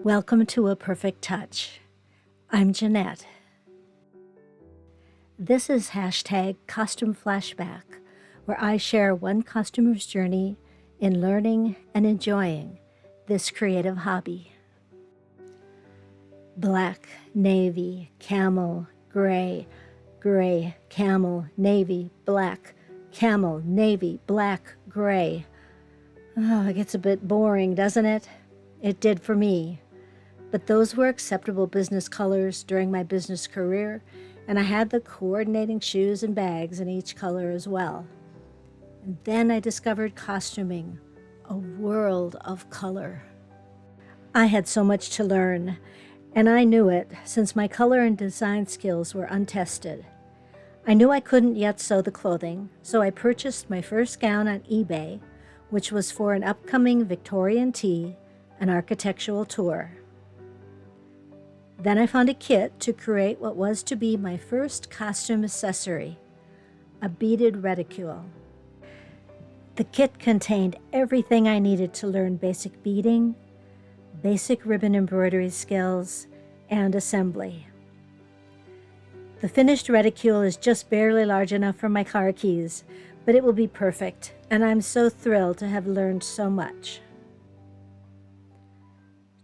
Welcome to A Perfect Touch. I'm Jeanette. This is hashtag Costume Flashback, where I share one costumer's journey in learning and enjoying this creative hobby. Black, navy, camel, gray, gray, camel, navy, black, camel, navy, black, gray. Oh, it gets a bit boring, doesn't it? It did for me. But those were acceptable business colors during my business career, and I had the coordinating shoes and bags in each color as well. And then I discovered costuming, a world of color. I had so much to learn, and I knew it since my color and design skills were untested. I knew I couldn't yet sew the clothing, so I purchased my first gown on eBay, which was for an upcoming Victorian tea, an architectural tour. Then I found a kit to create what was to be my first costume accessory, a beaded reticule. The kit contained everything I needed to learn basic beading, basic ribbon embroidery skills, and assembly. The finished reticule is just barely large enough for my car keys, but it will be perfect, and I'm so thrilled to have learned so much.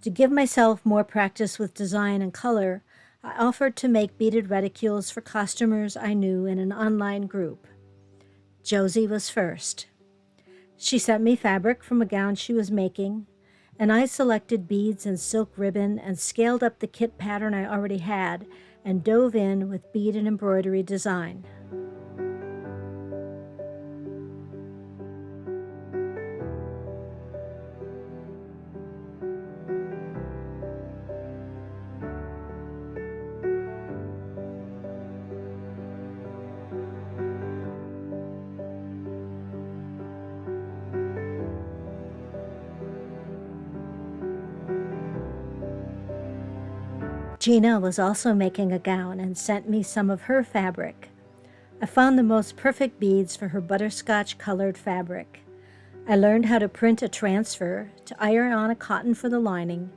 To give myself more practice with design and color, I offered to make beaded reticules for costumers I knew in an online group. Josie was first. She sent me fabric from a gown she was making, and I selected beads and silk ribbon and scaled up the kit pattern I already had and dove in with bead and embroidery design. Gina was also making a gown and sent me some of her fabric. I found the most perfect beads for her butterscotch-colored fabric. I learned how to print a transfer, to iron on a cotton for the lining,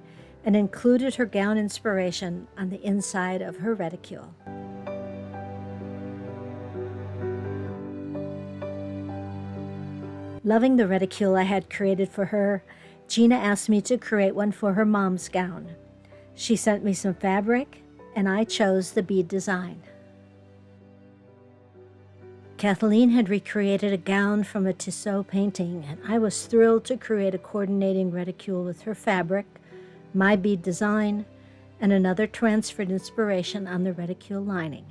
and included her gown inspiration on the inside of her reticule. Loving the reticule I had created for her, Gina asked me to create one for her mom's gown. She sent me some fabric, and I chose the bead design. Kathleen had recreated a gown from a Tissot painting, and I was thrilled to create a coordinating reticule with her fabric, my bead design, and another transferred inspiration on the reticule lining.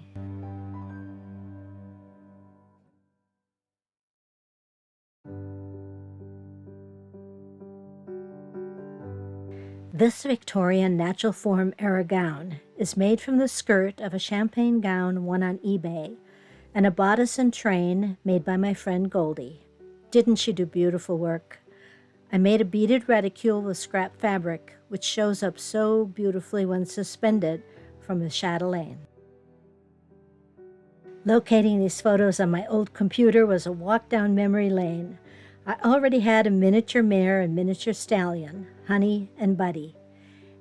This Victorian natural form era gown is made from the skirt of a champagne gown won on eBay and a bodice and train made by my friend Goldie. Didn't she do beautiful work? I made a beaded reticule with scrap fabric, which shows up so beautifully when suspended from a chatelaine. Locating these photos on my old computer was a walk down memory lane. I already had a miniature mare and miniature stallion, Honey and Buddy.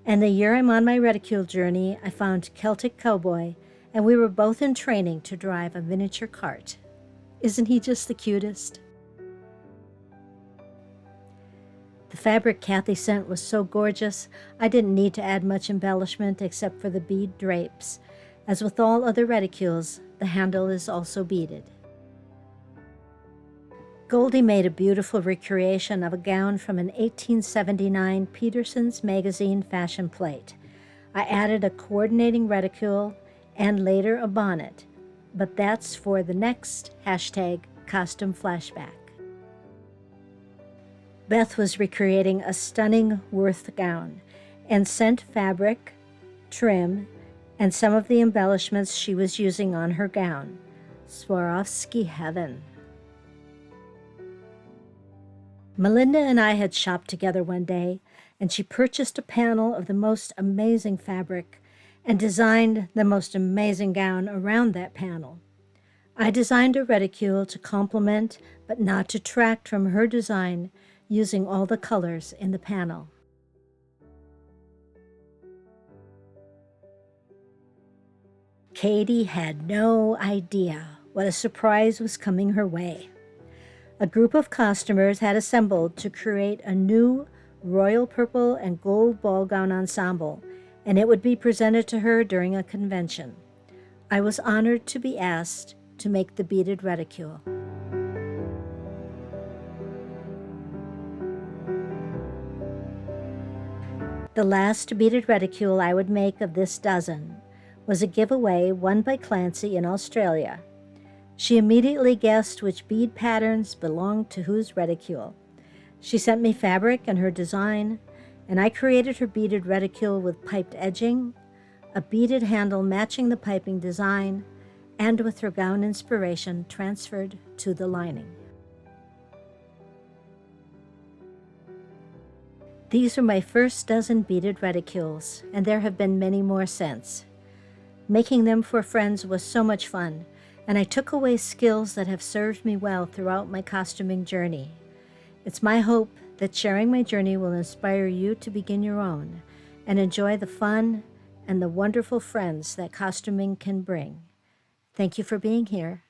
And the year I'm on my reticule journey, I found Celtic Cowboy, and we were both in training to drive a miniature cart. Isn't he just the cutest? The fabric Kathy sent was so gorgeous, I didn't need to add much embellishment except for the bead drapes. As with all other reticules, the handle is also beaded. Goldie made a beautiful recreation of a gown from an 1879 Peterson's Magazine fashion plate. I added a coordinating reticule and later a bonnet, but that's for the next hashtag Costume Flashback. Beth was recreating a stunning Worth gown and sent fabric, trim, and some of the embellishments she was using on her gown. Swarovski heaven. Malinda and I had shopped together one day, and she purchased a panel of the most amazing fabric and designed the most amazing gown around that panel. I designed a reticule to complement but not detract from her design using all the colors in the panel. Katie had no idea what a surprise was coming her way. A group of costumers had assembled to create a new royal purple and gold ball gown ensemble, and it would be presented to her during a convention. I was honored to be asked to make the beaded reticule. The last beaded reticule I would make of this dozen was a giveaway won by Clancy in Australia. She immediately guessed which bead patterns belonged to whose reticule. She sent me fabric and her design, and I created her beaded reticule with piped edging, a beaded handle matching the piping design, and with her gown inspiration transferred to the lining. These are my first dozen beaded reticules, and there have been many more since. Making them for friends was so much fun, and I took away skills that have served me well throughout my costuming journey. It's my hope that sharing my journey will inspire you to begin your own and enjoy the fun and the wonderful friends that costuming can bring. Thank you for being here.